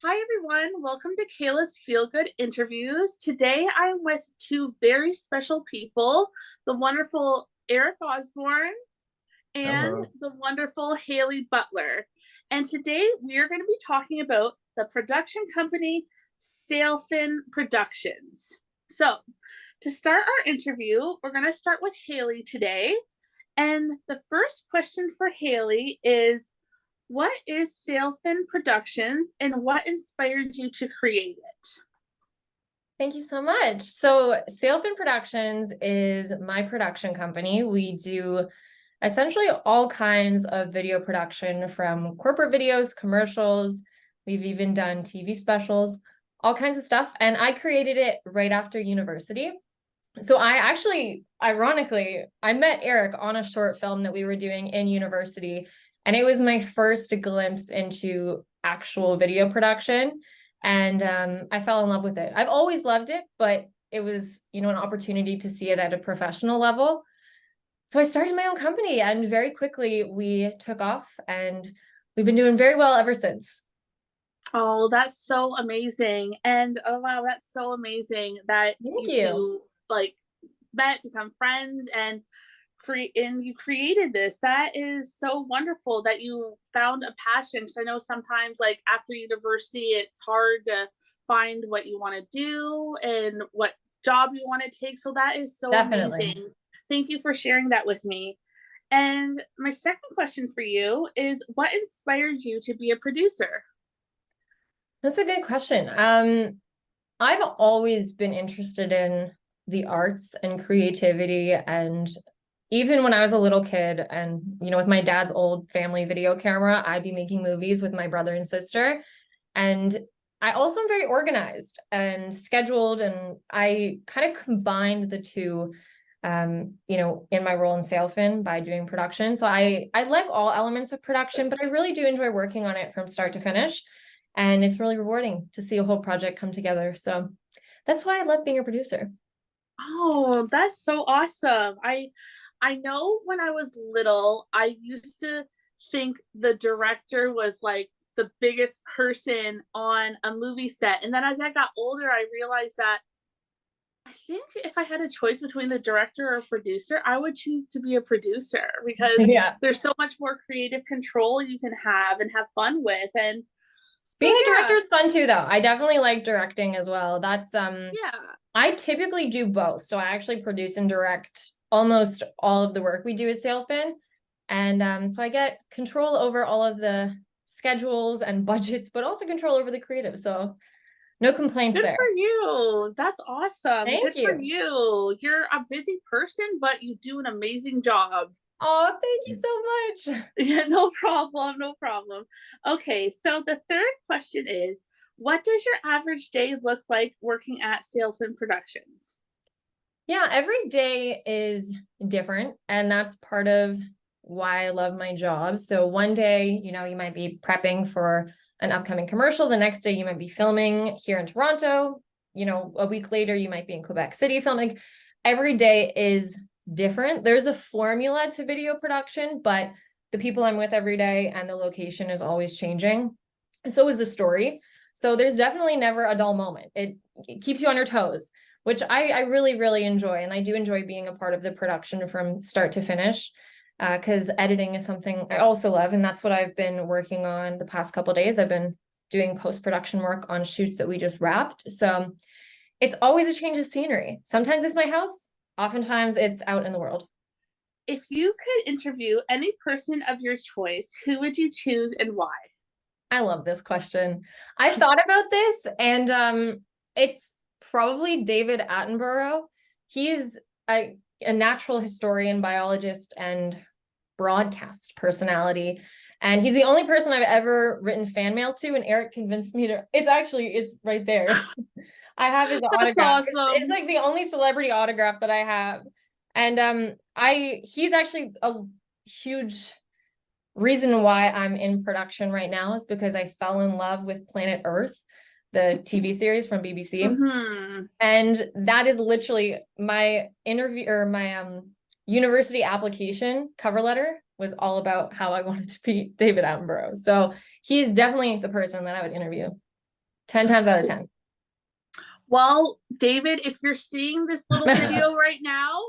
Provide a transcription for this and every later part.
Hi, everyone. Welcome to Kayla's Feel Good Interviews. Today I'm with two very special people, the wonderful Eric Osborne and Hello. the wonderful Hayley Butler. And today we are going to be talking about the production company Sailfin Productions. So, to start our interview, we're going to start with Hayley today. And the first question for Hayley is, what is Sailfin Productions and what inspired you to create it? Thank you so much. So, Sailfin Productions is my production company. We do essentially all kinds of video production from corporate videos, commercials. We've even done TV specials, all kinds of stuff. And I created it right after university. So I actually, ironically, I met Eric on a short film that we were doing in university, and it was my first glimpse into actual video production, and I fell in love with it. I've always loved it, but it was, an opportunity to see it at a professional level. So I started my own company, and very quickly we took off, and we've been doing very well ever since. Oh, that's so amazing. And oh wow, that's so amazing that Thank you you. two like met, become friends and you created this. That is so wonderful that you found a passion. So I know sometimes like after university it's hard to find what you want to do and what job you want to take. So that is so Definitely. amazing. Thank you for sharing that with me. And my second question for you is, what inspired you to be a producer? That's a good question. I've always been interested in the arts and creativity. And even when I was a little kid and, with my dad's old family video camera, I'd be making movies with my brother and sister. And I also am very organized and scheduled. And I kind of combined the two, in my role in Sailfin by doing production. So I like all elements of production, but I really do enjoy working on it from start to finish. And it's really rewarding to see a whole project come together. So that's why I love being a producer. Oh, that's so awesome. I know when I was little, I used to think the director was like the biggest person on a movie set. And then as I got older, I realized that I think if I had a choice between the director or producer, I would choose to be a producer because Yeah. there's so much more creative control you can have and have fun with. And so Being a director yeah, is fun too, though. I definitely like directing as well. yeah. I typically do both. So I actually produce and direct almost all of the work we do at Sailfin. And so I get control over all of the schedules and budgets, but also control over the creative. So no complaints Good for there. you. That's awesome. Thank Good for you. you. You're a busy person, but you do an amazing job. Oh, thank you so much. Yeah, no problem. No problem. Okay, so the third question is, what does your average day look like working at Sailfin Productions? Yeah, every day is different, and that's part of why I love my job. So one day, you might be prepping for an upcoming commercial. The next day, you might be filming here in Toronto. A week later, you might be in Quebec City filming. Every day is different. There's a formula to video production, but the people I'm with every day and the location is always changing. And so is the story. So there's definitely never a dull moment. It keeps you on your toes, which I really, really enjoy. And I do enjoy being a part of the production from start to finish, because editing is something I also love. And that's what I've been working on the past couple of days. I've been doing post-production work on shoots that we just wrapped. So it's always a change of scenery. Sometimes it's my house, oftentimes it's out in the world. If you could interview any person of your choice, who would you choose and why? I love this question. I thought about this, and it's probably David Attenborough. He is a natural historian, biologist, and broadcast personality. And he's the only person I've ever written fan mail to, and Eric convinced me to. It's right there. I have his That's autograph. It's awesome. like the only celebrity autograph that I have. And I he's actually a huge reason why I'm in production right now is because I fell in love with Planet Earth, the TV series from BBC. Hmm. And that is literally my interview or my university application cover letter was all about how I wanted to be David Attenborough. So he's definitely the person that I would interview. 10 times out of 10. Well, David, if you're seeing this little video right now,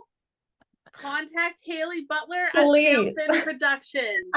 contact Hayley Butler at Please. Sailfin Productions.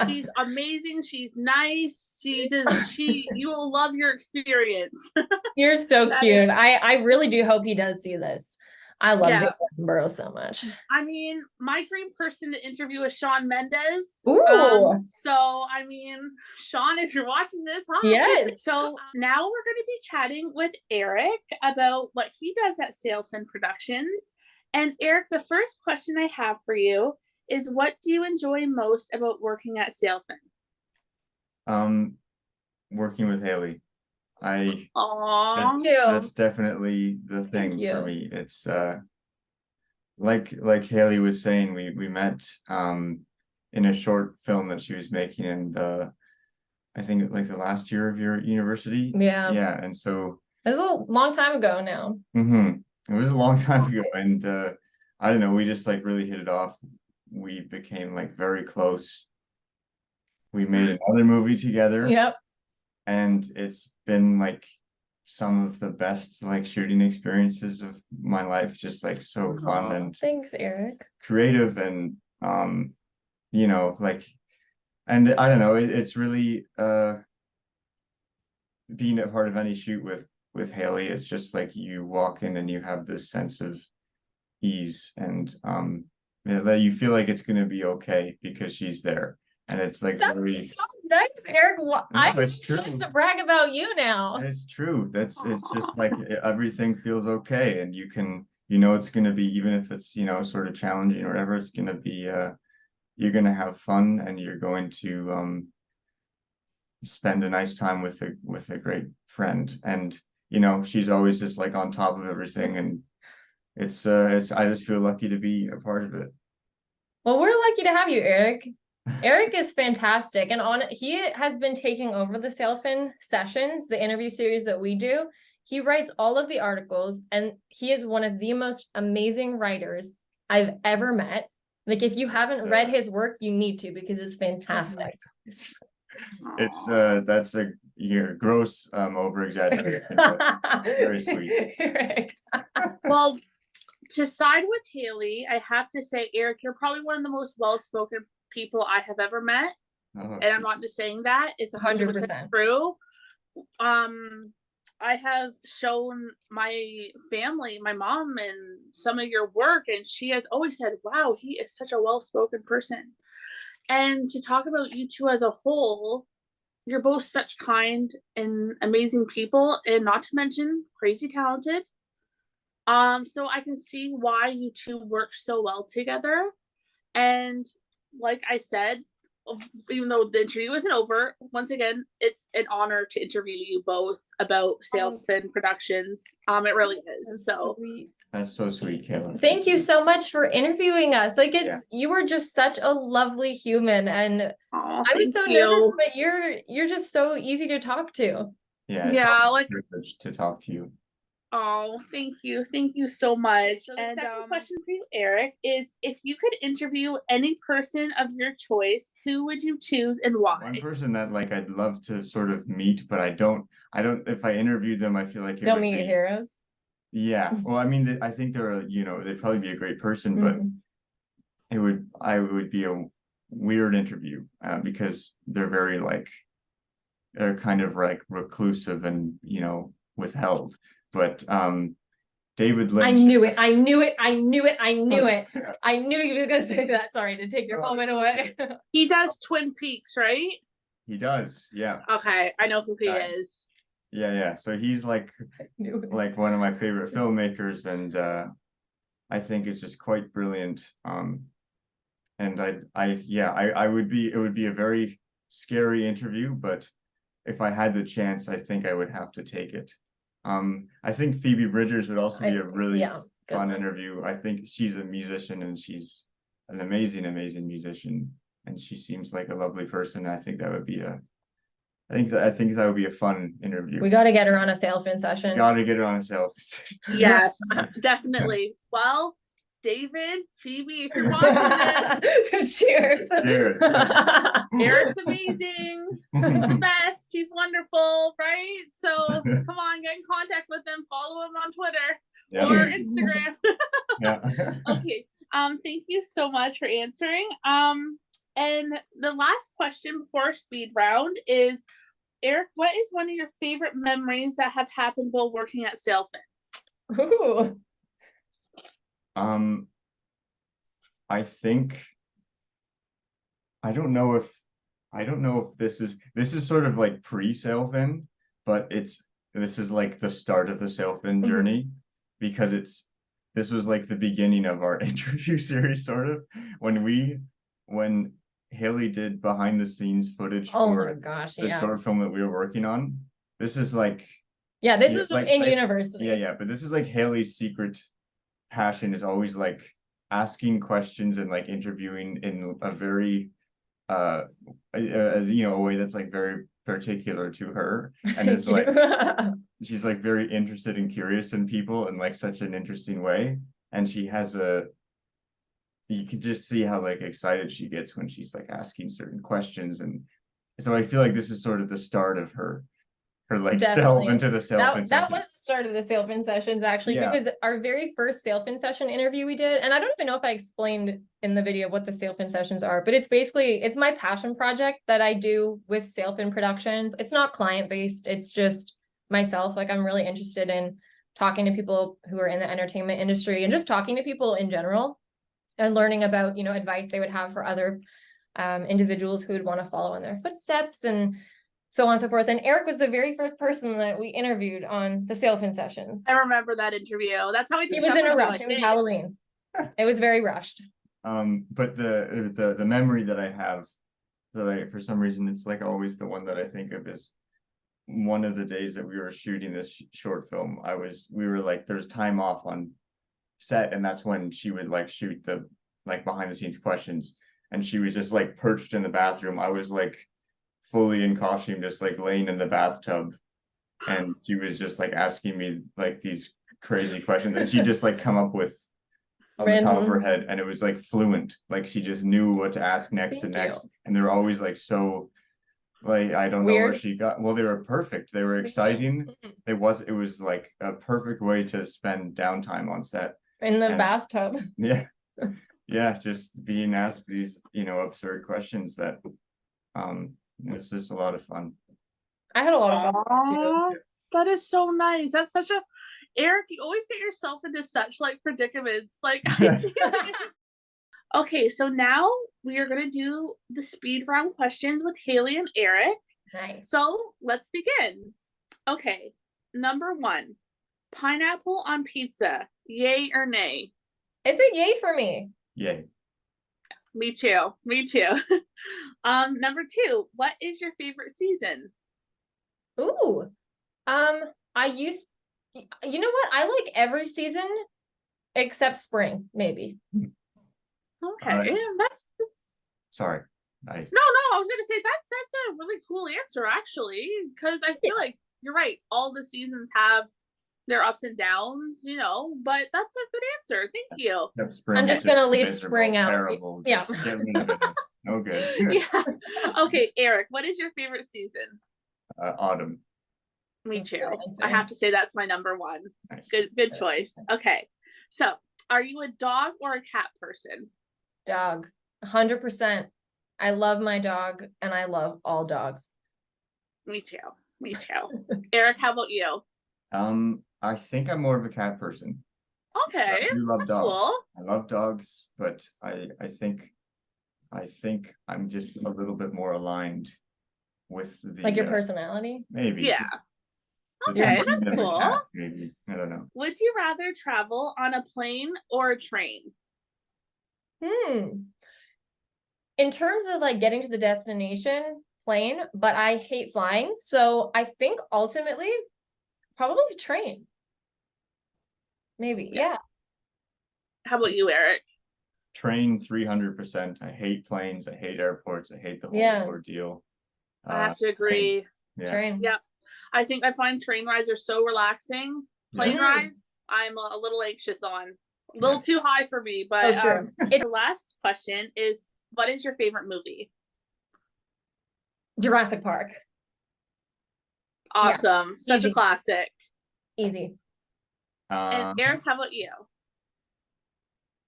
She's amazing. She's nice. You will love your experience. You're so That cute. is- I really do hope he does see this. I love Yeah. Jake Attenborough so much. I mean, my dream person to interview is Shawn Mendes. Ooh. So, I mean, Shawn, if you're watching this, hi. Yes. So now we're going to be chatting with Eric about what he does at Sailfin Productions. And Eric, the first question I have for you is, what do you enjoy most about working at Sailfin? Working with Hayley. Aww. That's definitely the thing for me. It's like Hayley was saying, we met in a short film that she was making in I think like the last year of your university. Yeah. And so it was a long time ago now. It was a long time ago, and I don't know, we just like really hit it off. We became like very close. We made another movie together. Yep. And it's been like some of the best like shooting experiences of my life, just like so fun and thanks, Eric. creative, and you know, like, and I don't know, it's really being a part of any shoot with Hayley. It's just like you walk in and you have this sense of ease, and that you feel like it's gonna be okay because she's there. And it's like That's very so nice, Eric. I have a it's true. chance to brag about you now. It's true. It's just like everything feels okay, and you can, you know, it's gonna be, even if it's, you know, sort of challenging or whatever, it's gonna be you're gonna have fun, and you're going to spend a nice time with a great friend. And you know, she's always just like on top of everything, and it's I just feel lucky to be a part of it. Well, we're lucky to have you, Eric. Eric is fantastic, and he has been taking over the Sailfin sessions, the interview series that we do. He writes all of the articles, and he is one of the most amazing writers I've ever met. Like, if you haven't read his work, you need to, because it's fantastic. That's a gross over exaggeration. Very sweet. Eric. Well, to side with Hayley, I have to say, Eric, you're probably one of the most well-spoken people I have ever met. And I'm not just saying that, it's 100% true. I have shown my family, my mom, and some of your work, and she has always said, wow, he is such a well-spoken person. And to talk about you two as a whole, you're both such kind and amazing people, and not to mention crazy talented. So I can see why you two work so well together. And like I said, even though the interview isn't over, once again, it's an honor to interview you both about Sailfin Productions. It really is. So that's so sweet, Kayla. Thank you so much for interviewing us. Like, you were just such a lovely human, and I was so nervous, but you're just so easy to talk to. It's like a privilege to talk to you. Oh, thank you so much. So the second question for you, Eric, is if you could interview any person of your choice, who would you choose and why? One person that like I'd love to sort of meet, but I don't, if I interview them, I feel like don't meet your heroes. Yeah, well, I mean, I think they're you know, they'd probably be a great person, but it would be a weird interview because they're very like, they're kind of like reclusive and, you know, withheld. But David Lynch. I knew it. I knew it. I knew it. I knew it. I knew you were gonna say that. Sorry to take your moment away. He does Twin Peaks, right? He does, yeah. Okay, I know who he is. Yeah. So he's like one of my favorite filmmakers, and I think it's just quite brilliant. And I would be, it would be a very scary interview, but if I had the chance, I think I would have to take it. I think Phoebe Bridgers would also be a really fun interview. I think she's a musician, and she's an amazing musician, and she seems like a lovely person. I think that would be I think that would be a fun interview. We got to get her on a Sailfin session. Got to get her on a Sailfin session. Yes, definitely. Well, David, Phoebe, if you're watching this, Cheers. Cheers. Eric's amazing. He's the best. He's wonderful, right? So come on, get in contact with him. Follow him on Twitter or Instagram. Yeah. Okay. Thank you so much for answering. And the last question before speed round is, Eric, what is one of your favorite memories that have happened while working at Sailfin? Ooh. I think I don't know if this is sort of like pre-Sailfin, but this is like the start of the Sailfin journey, because this was like the beginning of our interview series, sort of, when Hayley did behind the scenes footage for the short film that we were working on. This is like, this is like in university. Yeah, but this is like Hayley's secret passion, is always like asking questions and like interviewing in a very a way that's like very particular to her, and it's like she's like very interested and curious in people in like such an interesting way, and she has you can just see how like excited she gets when she's like asking certain questions, and so I feel like this is sort of the start of her like delve into the Sailfin. That was the start of the Sailfin sessions, actually, because our very first Sailfin session interview we did, and I don't even know if I explained in the video what the Sailfin sessions are, but it's my passion project that I do with Sailfin Productions. It's not client-based, it's just myself. Like, I'm really interested in talking to people who are in the entertainment industry and just talking to people in general and learning about, advice they would have for other individuals who would want to follow in their footsteps and so on and so forth. And Eric was the very first person that we interviewed on the Sailfin sessions. I remember that interview. That's how He was in a rush. It was Halloween. It was very rushed. But the memory that I have, for some reason, it's like always the one that I think of, is one of the days that we were shooting this short film. We were like, there's time off on set, and that's when she would like shoot the like behind the scenes questions, and she was just like perched in the bathroom. I was like fully in costume, just like laying in the bathtub, and she was just like asking me like these crazy questions, and she just like come up with on the top of her head, and it was like fluent, like she just knew what to ask next. And they were always like so like, I don't know where she got, well, they were perfect, they were exciting. It was like a perfect way to spend downtime on set in the bathtub. Yeah, just being asked these absurd questions that it was just a lot of fun. I had a lot of fun too. That is so nice. That's such a Eric, you always get yourself into such like predicaments. Like I see Okay, so now we are gonna do the speed round questions with Hayley and Eric. Nice. So let's begin. Okay, number 1, pineapple on pizza, yay or nay? It's a yay for me. Yay. Me too. Number 2, what is your favorite season? Ooh, you know what? I like every season except spring, maybe. Okay, sorry. No, I was gonna say that's a really cool answer, actually, because I feel like you're right. All the seasons have their ups and downs, but that's a good answer. Thank you. I'm just gonna leave spring out. Terrible. Get rid of it. No good. Yeah. Okay, Eric, what is your favorite season? Autumn. Me too. I have to say that's my number 1. Nice. Good choice. Okay, so are you a dog or a cat person? Dog, 100%. I love my dog, and I love all dogs. Me too. Eric, how about you? I think I'm more of a cat person. Okay, I do love dogs. Cool. I love dogs, but I think I'm just a little bit more aligned with the like your personality. Maybe. Yeah. Okay, that's cool. Cat, maybe. I don't know. Would you rather travel on a plane or a train? In terms of like getting to the destination, plane, but I hate flying, so I think ultimately probably train. Maybe. Yeah. How about you, Eric? Train 300%. I hate planes, I hate airports, I hate the whole ordeal. I have to agree. Train. Yeah. I think I find train rides are so relaxing. Plane rides, I'm a little anxious on. A little too high for me, but Oh, true. the last question is, what is your favorite movie? Jurassic Park. Awesome. Such Easy. a classic. Easy. And Eric, how about you?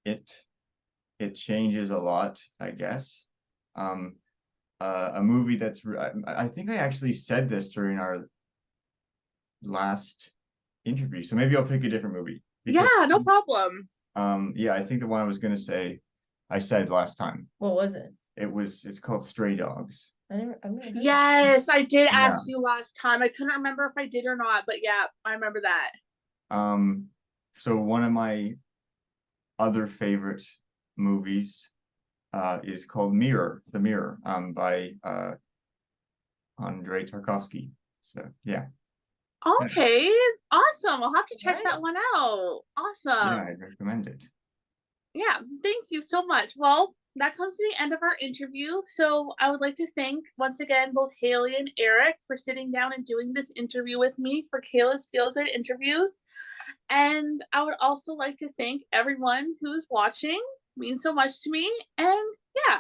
It changes a lot, I guess. A movie that's I think I actually said this during our last interview, so maybe I'll pick a different movie. Yeah, no problem. Yeah, I think the one I was gonna say, I said last time. What was it? It's called Stray Dogs. Yes, I did Yeah. ask you last time. I couldn't remember if I did or not, but yeah, I remember that. So one of my other favorite movies is called The Mirror, by Andrei Tarkovsky. So yeah. Okay, awesome. I'll have to check Right. that one out. Awesome. Yeah, I recommend it. Yeah, thank you so much. Well, that comes to the end of our interview. So I would like to thank once again both Hayley and Eric for sitting down and doing this interview with me for Kayla's Feel Good Interviews. And I would also like to thank everyone who's watching. It means so much to me. And yeah,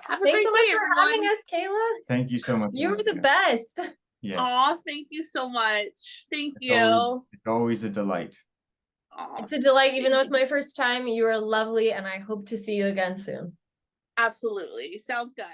have a Thanks great so much day, for everyone. having us, Kayla. Thank you so much. You're the best. Yes. Aw, thank you so much. Thank It's you. always a delight. Aw, It's a delight, even though it's my first time. You are lovely, and I hope to see you again soon. absolutely. Sounds good.